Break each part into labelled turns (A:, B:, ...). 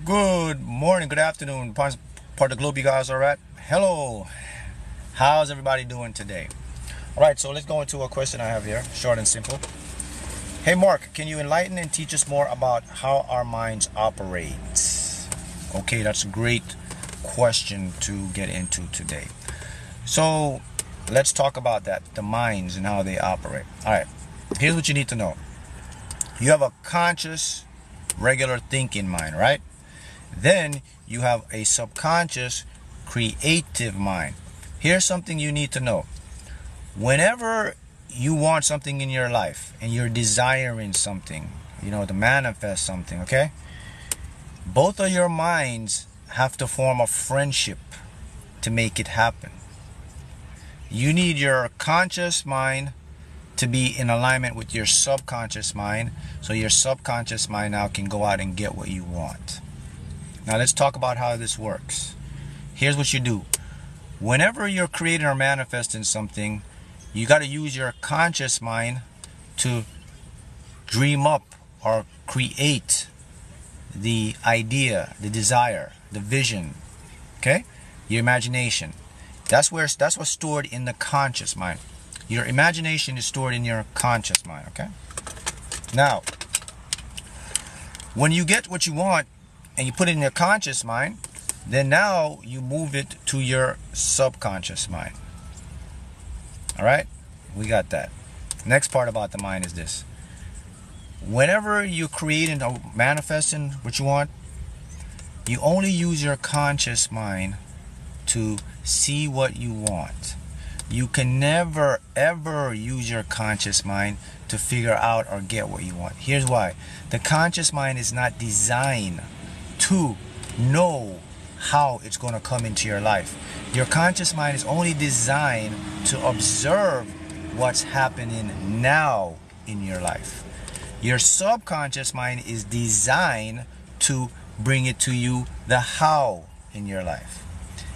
A: Good morning, good afternoon, part of the globe. You guys all right? Hello. How's everybody doing today? All right, so let's go into a question I have here, short and simple. Hey, Mark, can you enlighten and teach us more about how our minds operate? Okay, that's a great question to get into today. So let's talk about that, the minds and how they operate. All right, here's what you need to know. You have a conscious, regular thinking mind, right? Then you have a subconscious, creative mind. Here's something you need to know. Whenever you want something in your life and you're desiring something, to manifest something, okay? Both of your minds have to form a friendship to make it happen. You need your conscious mind to be in alignment with your subconscious mind, so your subconscious mind now can go out and get what you want. Now let's talk about how this works. Here's what you do. Whenever you're creating or manifesting something, you got to use your conscious mind to dream up or create the idea, the desire, the vision, okay? Your imagination. That's what's stored in the conscious mind. Your imagination is stored in your conscious mind, okay? Now, when you get what you want and you put it in your conscious mind, then now you move it to your subconscious mind. All right? We got that. Next part about the mind is this. Whenever you're creating or manifesting what you want, you only use your conscious mind to see what you want. You can never ever use your conscious mind to figure out or get what you want. Here's why. The conscious mind is not designed to know how it's going to come into your life. Your conscious mind is only designed to observe what's happening now in your life. Your subconscious mind is designed to bring it to you the how in your life.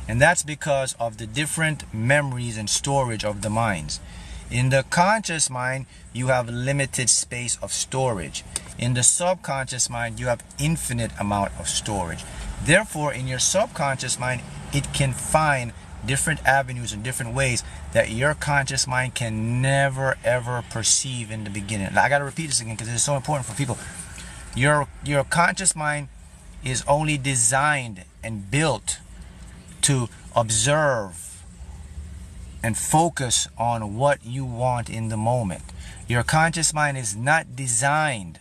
A: And that's because of the different memories and storage of the minds. In the conscious mind, you have limited space of storage. In the subconscious mind, you have infinite amount of storage. Therefore, in your subconscious mind, it can find different avenues and different ways that your conscious mind can never ever perceive in the beginning. Now, I got to repeat this again because it's so important for people. Your conscious mind is only designed and built to observe and focus on what you want in the moment. Your conscious mind is not designed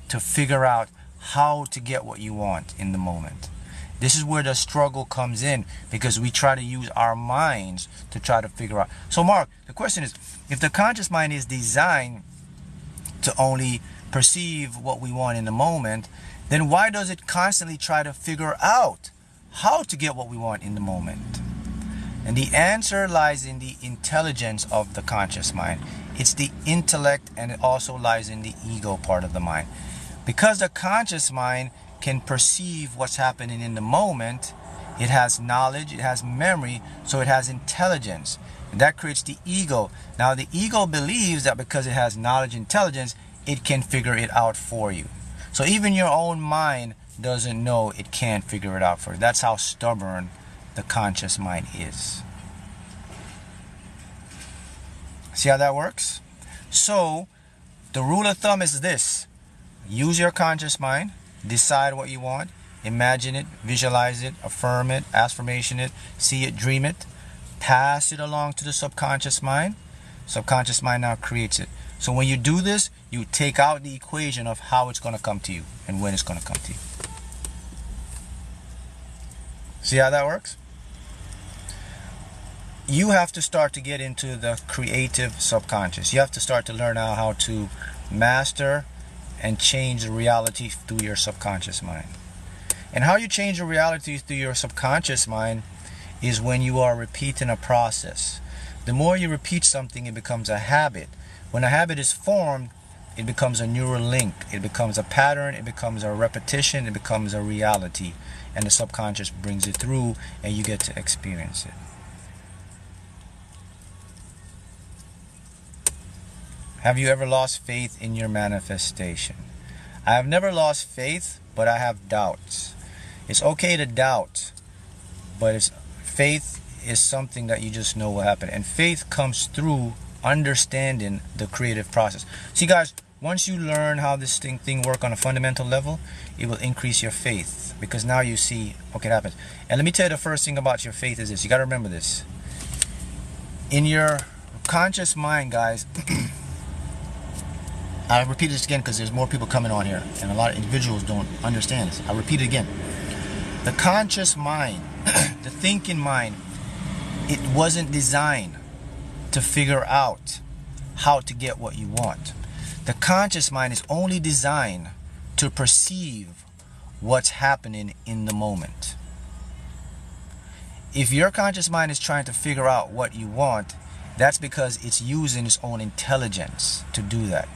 A: to figure out how to get what you want in the moment. This is where the struggle comes in, because we try to use our minds to try to figure out. So Mark, the question is, if the conscious mind is designed to only perceive what we want in the moment, then why does it constantly try to figure out how to get what we want in the moment? And the answer lies in the intelligence of the conscious mind. It's the intellect, and it also lies in the ego part of the mind. Because the conscious mind can perceive what's happening in the moment, it has knowledge, it has memory, so it has intelligence. And that creates the ego. Now the ego believes that because it has knowledge, intelligence, it can figure it out for you. So even your own mind doesn't know it can't figure it out for you. That's how stubborn the conscious mind is. See how that works? So the rule of thumb is this. Use your conscious mind, decide what you want, imagine it, visualize it, affirm it, affirmation it, see it, dream it, pass it along to the subconscious mind. Subconscious mind now creates it. So when you do this, you take out the equation of how it's going to come to you and when it's going to come to you. See how that works? You have to start to get into the creative subconscious. You have to start to learn how to master and change the reality through your subconscious mind. And how you change the reality through your subconscious mind is when you are repeating a process. The more you repeat something, it becomes a habit. When a habit is formed, it becomes a neural link. It becomes a pattern. It becomes a repetition. It becomes a reality. And the subconscious brings it through, and you get to experience it. Have you ever lost faith in your manifestation? I have never lost faith, but I have doubts. It's okay to doubt, but faith is something that you just know will happen. And faith comes through understanding the creative process. See, guys, once you learn how this thing work on a fundamental level, it will increase your faith, because now you see, okay, it happens. And let me tell you, the first thing about your faith is this. You got to remember this. In your conscious mind, guys, I repeat this again because there's more people coming on here, and a lot of individuals don't understand this. I repeat it again. The conscious mind, the thinking mind, it wasn't designed to figure out how to get what you want. The conscious mind is only designed to perceive what's happening in the moment. If your conscious mind is trying to figure out what you want, that's because it's using its own intelligence to do that.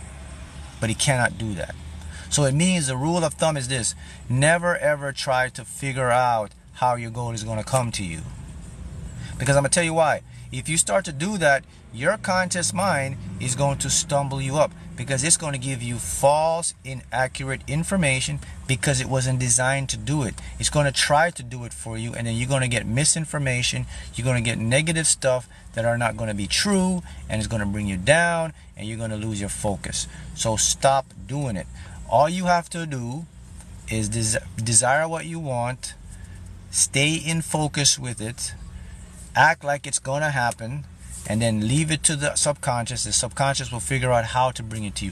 A: But it cannot do that. So it means the rule of thumb is this: never ever try to figure out how your goal is going to come to you. Because I'm going to tell you why. If you start to do that, your conscious mind is going to stumble you up, because it's going to give you false, inaccurate information, because it wasn't designed to do it. It's going to try to do it for you, and then you're going to get misinformation. You're going to get negative stuff that are not going to be true, and it's going to bring you down, and you're going to lose your focus. So stop doing it. All you have to do is desire what you want, stay in focus with it, act like it's going to happen, and then leave it to the subconscious. The subconscious will figure out how to bring it to you.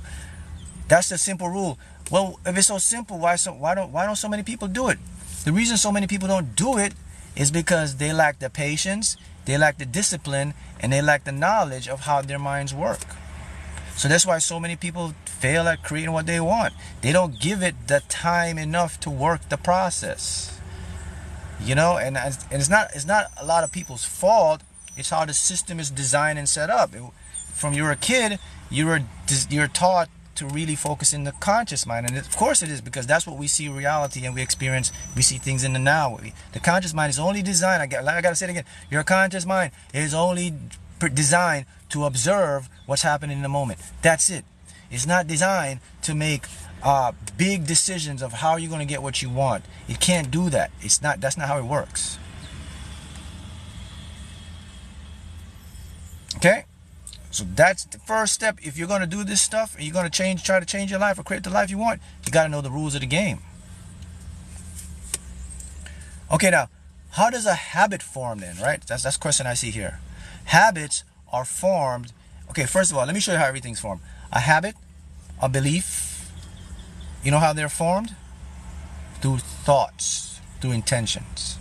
A: That's the simple rule. Well, if it's so simple, why don't so many people do it? The reason so many people don't do it is because they lack the patience, they lack the discipline, and they lack the knowledge of how their minds work. So that's why so many people fail at creating what they want. They don't give it the time enough to work the process. You know, and it's not a lot of people's fault. It's how the system is designed and set up. From you're a kid, you're taught to really focus in the conscious mind, and of course it is, because that's what we see reality, and we experience. We see things in the now. The conscious mind is only designed. I gotta say it again. Your conscious mind is only designed to observe what's happening in the moment. That's it. It's not designed to make big decisions of how you're going to get what you want. It can't do that. That's not how it works. Okay? So that's the first step. If you're going to do this stuff, and you're going to try to change your life or create the life you want, you got to know the rules of the game. Okay, now, how does a habit form then, right? That's the question I see here. Habits are formed. Okay, first of all, let me show you how everything's formed. A habit, a belief, you know how they're formed? Through thoughts, through intentions.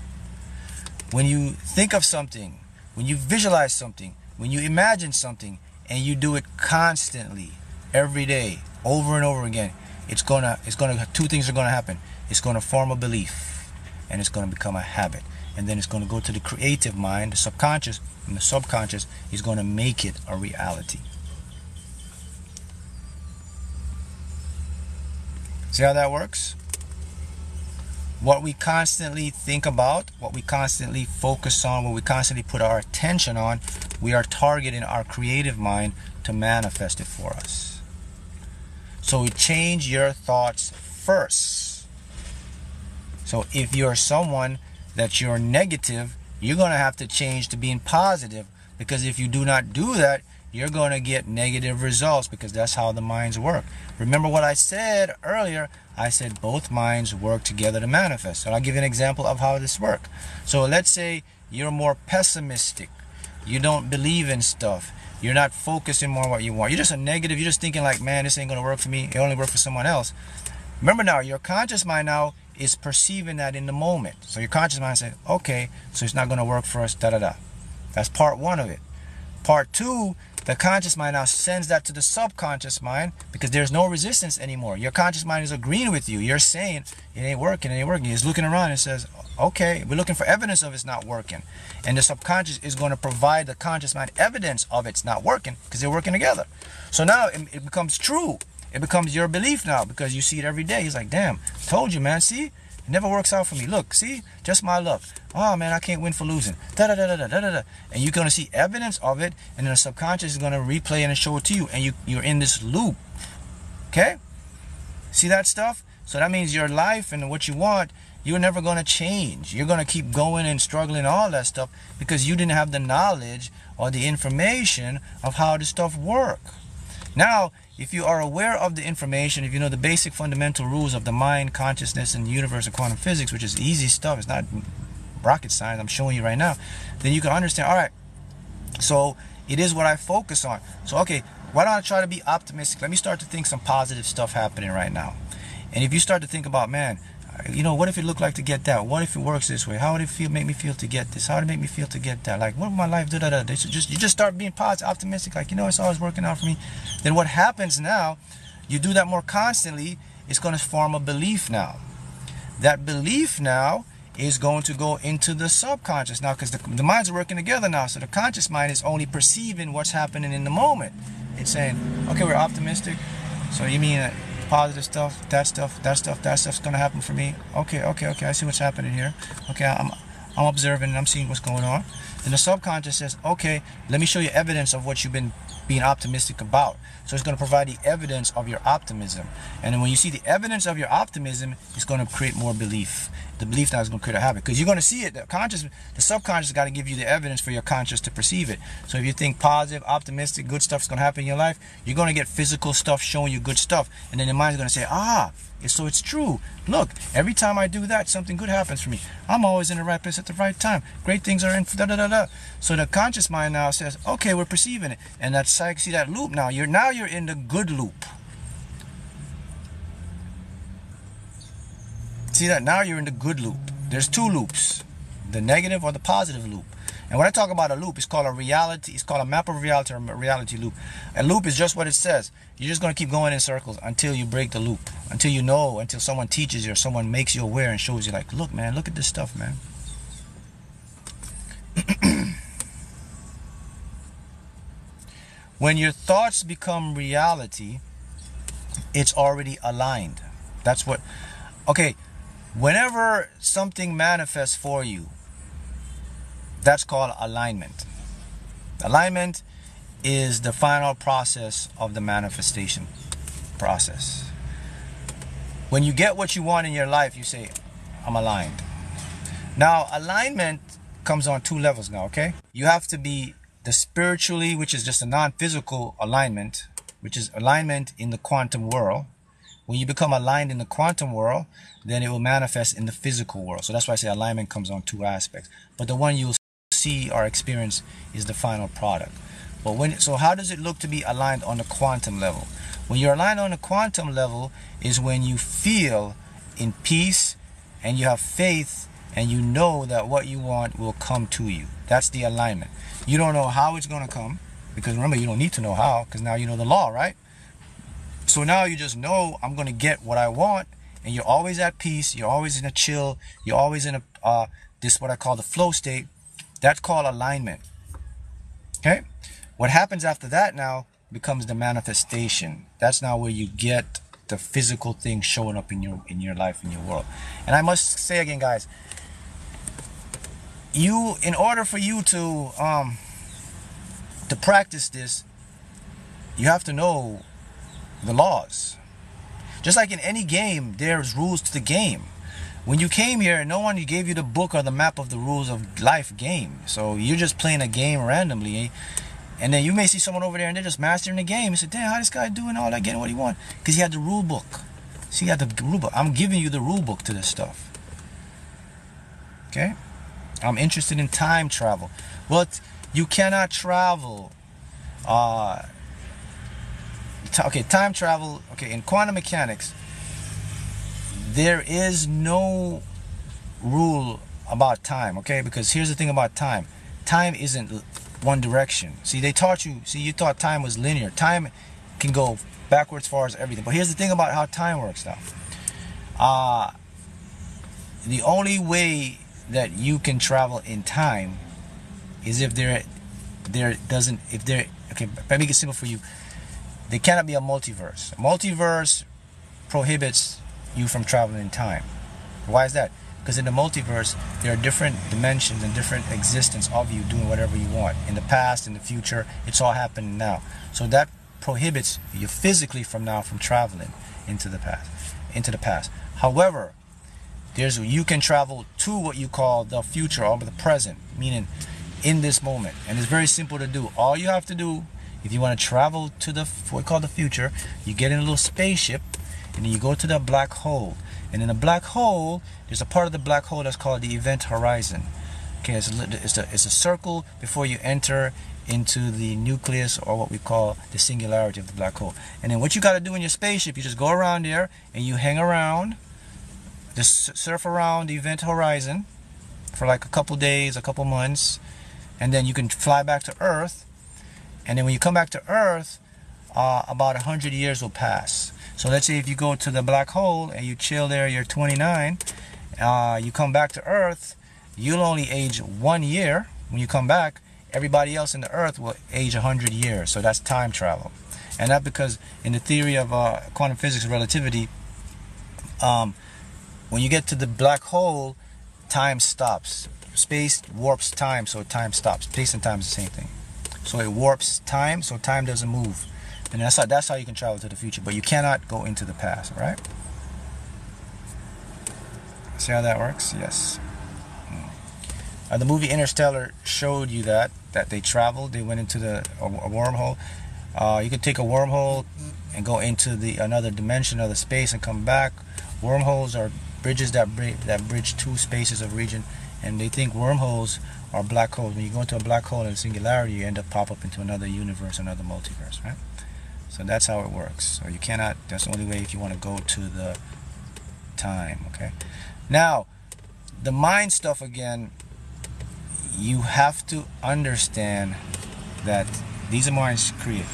A: When you think of something, when you visualize something, when you imagine something, and you do it constantly, every day, over and over again, two things are gonna happen. It's gonna form a belief, and it's gonna become a habit. And then it's gonna go to the creative mind, the subconscious, and the subconscious is gonna make it a reality. See how that works? What we constantly think about, what we constantly focus on, what we constantly put our attention on, we are targeting our creative mind to manifest it for us. So we change your thoughts first. So if you're someone that you're negative, you're going to have to change to being positive, because if you do not do that, you're going to get negative results, because that's how the minds work. Remember what I said earlier? I said both minds work together to manifest. So I'll give you an example of how this works. So let's say you're more pessimistic. You don't believe in stuff. You're not focusing more on what you want. You're just a negative. You're just thinking like, man, this ain't going to work for me. It only works for someone else. Remember now, your conscious mind now is perceiving that in the moment. So your conscious mind says, okay, so it's not going to work for us, da-da-da. That's part one of it. Part two, the conscious mind now sends that to the subconscious mind, because there's no resistance anymore. Your conscious mind is agreeing with you. You're saying, it ain't working, it ain't working. It's looking around and says, okay, we're looking for evidence of it's not working. And the subconscious is going to provide the conscious mind evidence of it's not working, because they're working together. So now it becomes true. It becomes your belief now, because you see it every day. He's like, damn, told you, man, see? It never works out for me. Look, see? Just my luck. Oh, man, I can't win for losing. Da-da-da-da-da-da-da. And you're going to see evidence of it, and then the subconscious is going to replay it and show it to you, and you're in this loop. Okay? See that stuff? So that means your life and what you want, you're never going to change. You're going to keep going and struggling, all that stuff, because you didn't have the knowledge or the information of how this stuff works. Now, if you are aware of the information, if you know the basic fundamental rules of the mind, consciousness, and the universe and quantum physics, which is easy stuff, it's not rocket science, I'm showing you right now, then you can understand, all right, so it is what I focus on. So, okay, why don't I try to be optimistic? Let me start to think some positive stuff happening right now. And if you start to think about, man, you know, what if it looked like to get that? What if it works this way? How would it make me feel to get this? How would it make me feel to get that? Like, what would my life do? You just start being positive, optimistic, like, you know, it's always working out for me. Then what happens now, you do that more constantly, it's going to form a belief now. That belief now is going to go into the subconscious now, because the minds are working together now. So the conscious mind is only perceiving what's happening in the moment. It's saying, okay, we're optimistic. So you mean positive stuff, that stuff's gonna happen for me. Okay, I see what's happening here. Okay, I'm observing and I'm seeing what's going on. Then the subconscious says, okay, let me show you evidence of what you've been being optimistic about. So it's going to provide the evidence of your optimism. And then when you see the evidence of your optimism, it's going to create more belief. The belief now is going to create a habit, because you're going to see it. The subconscious got to give you the evidence for your conscious to perceive it. So if you think positive, optimistic, good stuff's going to happen in your life, you're going to get physical stuff showing you good stuff. And then your mind's going to say, so it's true. Look, every time I do that, something good happens for me. I'm always in the right place at the right time. Great things are in da-da-da-da. So the conscious mind now says, okay, we're perceiving it. And that's, see that loop now. You're in the good loop. See that? Now you're in the good loop. There's two loops, the negative or the positive loop. And when I talk about a loop, it's called a reality. It's called a map of reality or a reality loop. A loop is just what it says. You're just going to keep going in circles until you break the loop, until you know, until someone teaches you or someone makes you aware and shows you, like, look, man, look at this stuff, man. When your thoughts become reality, it's already aligned. That's what, okay, whenever something manifests for you, that's called alignment. Alignment is the final process of the manifestation process. When you get what you want in your life, you say, I'm aligned. Now, alignment comes on two levels now, okay? You have to be the spiritually, which is just a non-physical alignment, which is alignment in the quantum world. When you become aligned in the quantum world, then it will manifest in the physical world. So that's why I say alignment comes on two aspects. But the one you'll see or experience is the final product. But so how does it look to be aligned on the quantum level? When you're aligned on the quantum level is when you feel in peace and you have faith and you know that what you want will come to you. That's the alignment. You don't know how it's going to come, because remember, you don't need to know how, because now you know the law, right? So now you just know, I'm going to get what I want, and you're always at peace, you're always in a chill, you're always in a this what I call the flow state. That's called alignment. Okay? What happens after that now becomes the manifestation. That's now where you get the physical thing showing up in your life, in your world. And I must say again, guys, in order for you to practice this, you have to know the laws. Just like in any game, there's rules to the game. When you came here, no one gave you the book or the map of the rules of life game. So you're just playing a game randomly. And then you may see someone over there and they're just mastering the game. You say, damn, how this guy doing all that, getting what he wants? Because he had the rule book. See, he had the rule book. I'm giving you the rule book to this stuff. Okay? I'm interested in time travel. Well, you cannot travel. Time travel. Okay, in quantum mechanics, there is no rule about time. Okay, because here's the thing about time. Time isn't one direction. See, they taught you. See, you thought time was linear. Time can go backwards as far as everything. But here's the thing about how time works now. The only way that you can travel in time is if okay, let me make it simple for you. There cannot be a multiverse. A multiverse prohibits you from traveling in time. Why is that? Because in the multiverse, there are different dimensions and different existence of you doing whatever you want. In the past, in the future, it's all happening now. So that prohibits you physically from traveling into the past. However, You can travel to what you call the future or the present, meaning in this moment. And it's very simple to do. All you have to do, if you want to travel to what we call the future, you get in a little spaceship and then you go to the black hole. And in the black hole, there's a part of the black hole that's called the event horizon. Okay, it's a circle before you enter into the nucleus, or what we call the singularity of the black hole. And then what you got to do in your spaceship, you just go around there and you hang around, just surf around the event horizon for like a couple days, a couple months, and then you can fly back to Earth. And then when you come back to Earth, about 100 years will pass. So let's say if you go to the black hole and you chill there, you're 29, you come back to Earth, you'll only age 1 year when you come back. Everybody else in the Earth will age 100 years. So that's time travel. And that's because in the theory of quantum physics relativity, when you get to the black hole, time stops. Space warps time, so time stops. Space and time is the same thing. So it warps time, so time doesn't move. And that's how you can travel to the future. But you cannot go into the past, right? See how that works? Yes. The movie Interstellar showed you that they traveled. They went into a wormhole. You could take a wormhole and go into another dimension of the space and come back. Wormholes are bridges that bridge two spaces of region, and they think wormholes are black holes. When you go into a black hole in a singularity, you end up pop up into another universe, another multiverse, right? So that's how it works. So you cannot. That's the only way if you want to go to the time. Okay. Now, the mind stuff again. You have to understand that these are minds created.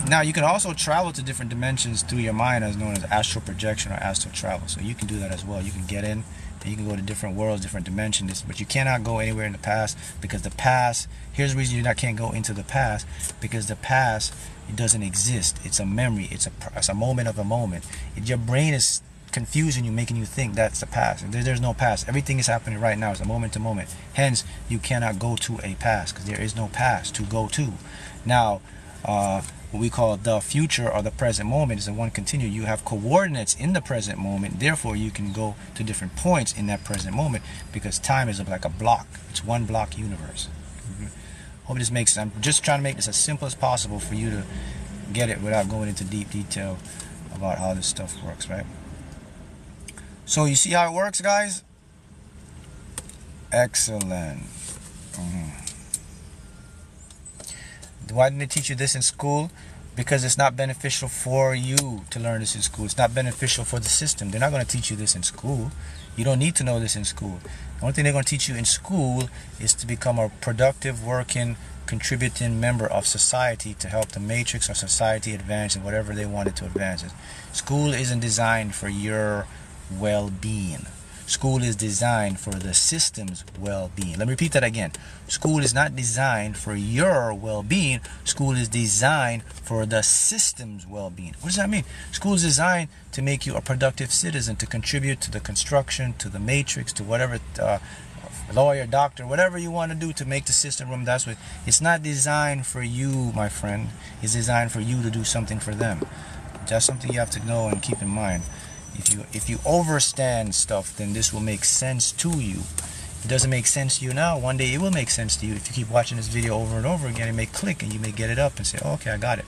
A: Now, you can also travel to different dimensions through your mind, as known as astral projection or astral travel. So you can do that as well. You can get in and you can go to different worlds, different dimensions, but you cannot go anywhere in the past, because the past, here's the reason you can't go into the past, because the past, it doesn't exist. It's a memory. It's a moment of a moment. Your brain is confusing you, making you think that's the past. There's no past. Everything is happening right now. It's a moment to moment. Hence, you cannot go to a past, because there is no past to go to. Now, what we call the future or the present moment is a one continuum. You have coordinates in the present moment. Therefore, you can go to different points in that present moment, because time is like a block. It's one block universe. Hope this makes sense. I'm just trying to make this as simple as possible for you to get it without going into deep detail about how this stuff works, right? So you see how it works, guys? Excellent. Why didn't they teach you this in school? Because it's not beneficial for you to learn this in school. It's not beneficial for the system. They're not going to teach you this in school. You don't need to know this in school. The only thing they're going to teach you in school is to become a productive, working, contributing member of society to help the matrix or society advance in whatever they want it to advance. School isn't designed for your well-being. School is designed for the system's well-being. Let me repeat that again. School is not designed for your well-being. School is designed for the system's well-being. What does that mean? School is designed to make you a productive citizen, to contribute to the construction, to the matrix, to whatever lawyer, doctor, whatever you want to do to make the system run. That's what. It's not designed for you, my friend. It's designed for you to do something for them. That's something you have to know and keep in mind. If you overstand stuff, then this will make sense to you. If it doesn't make sense to you now, one day it will make sense to you. If you keep watching this video over and over again, it may click and you may get it up and say, oh, okay, I got it.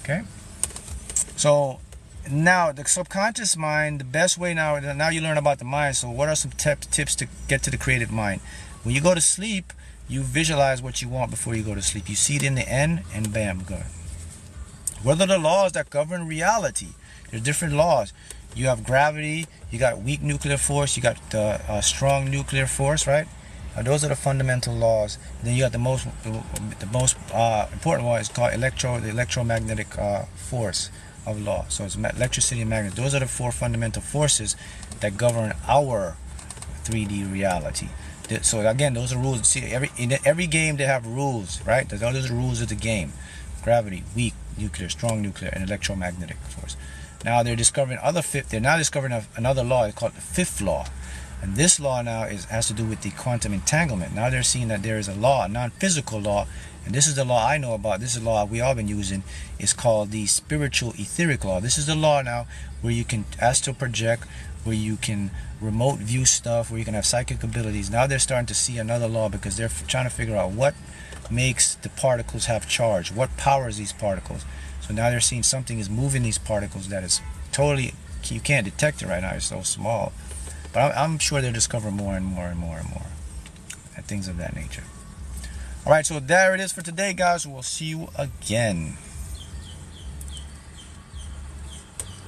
A: Okay? So now the subconscious mind, the best way now you learn about the mind. So what are some tips to get to the creative mind? When you go to sleep, you visualize what you want before you go to sleep. You see it in the end and bam, good. What are the laws that govern reality? There's different laws. You have gravity, you got weak nuclear force, you got strong nuclear force, right? Those are the fundamental laws. Then you got the most important one is called the electromagnetic force of law. So it's electricity and magnet. Those are the four fundamental forces that govern our 3D reality. So again, those are rules. See, in every game they have rules, right? Those are the rules of the game. Gravity, weak nuclear, strong nuclear, and electromagnetic force. Now they're discovering they're now discovering another law called the fifth law. And this law now has to do with the quantum entanglement. Now they're seeing that there is a law, a non-physical law, and this is the law I know about. This is the law we all been using. It's called the spiritual etheric law. This is the law now where you can astral project, where you can remote view stuff, where you can have psychic abilities. Now they're starting to see another law because they're trying to figure out what makes the particles have charge, what powers these particles. So now they're seeing something is moving these particles that is totally, you can't detect it right now, it's so small. But I'm sure they'll discover more and more and more and more, and things of that nature. Alright, so there it is for today, guys. We'll see you again.